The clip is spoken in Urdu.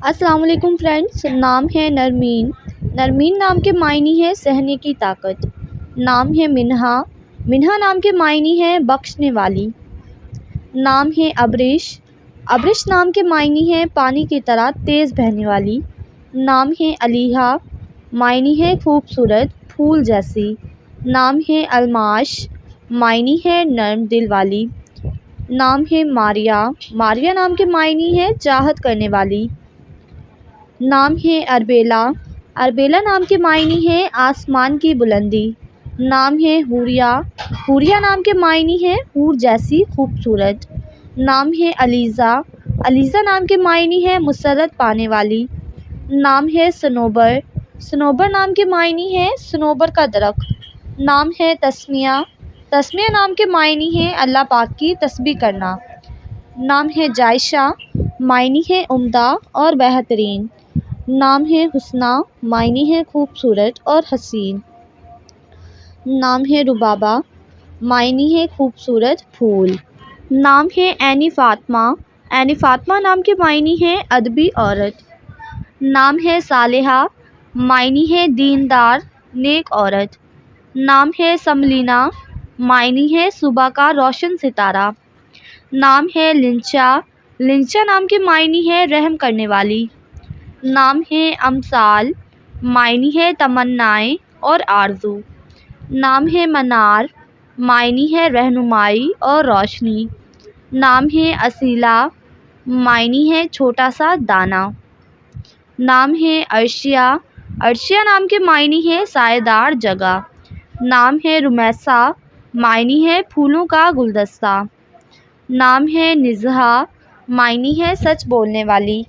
السلام علیکم فرینڈس، نام ہے نرمین۔ نرمین نام کے معنی ہے سہنے کی طاقت۔ نام ہے منہا۔ منہا نام کے معنی ہے بخشنے والی۔ نام ہے ابرش۔ ابرش نام کے معنی ہے پانی کی طرح تیز بہنے والی۔ نام ہے علیہا۔ معنی ہے خوبصورت، پھول جیسی۔ نام ہے الماش۔ معنی ہے نرم دل والی۔ نام ہے ماریا۔ ماریا نام کے معنی ہے چاہت کرنے والی۔ نام ہے اربیلا۔ اربیلا نام کے معنی ہے آسمان کی بلندی۔ نام ہے حوریہ۔ حوریہ نام کے معنی ہے حور جیسی خوبصورت۔ نام ہے علیزہ۔ علیزہ نام کے معنی ہے مسرت پانے والی۔ نام ہے صنوبر۔ صنوبر نام کے معنی ہے صنوبر کا درخت۔ نام ہے تسمیہ۔ تسمیہ نام کے معنی ہے اللہ پاک کی تسبیح کرنا۔ نام ہے جائشہ۔ معنی ہے عمدہ اور بہترین۔ نام ہے حسنہ۔ معنی ہے خوبصورت اور حسین۔ نام ہے ربابہ۔ معنی ہے خوبصورت پھول۔ نام ہے عینی فاطمہ۔ عینی فاطمہ نام کے معنی ہے ادبی عورت۔ نام ہے صالحہ۔ معنی ہے دیندار، نیک عورت۔ نام ہے سملینا۔ معنی ہے صبح کا روشن ستارہ۔ نام ہے لنچا۔ لنچا نام کے معنی ہے رحم کرنے والی۔ نام ہے امثال۔ معنی ہے تمنائیں اور آرزو۔ نام ہے منار۔ معنی ہے رہنمائی اور روشنی۔ نام ہے اصیلہ۔ معنی ہے چھوٹا سا دانہ۔ نام ہے عرشیہ۔ عرشیہ نام کے معنی ہے سایہ دار جگہ۔ نام ہے رمیسہ۔ معنی ہے پھولوں کا گلدستہ۔ نام ہے نزہہ۔ معنی ہے سچ بولنے والی۔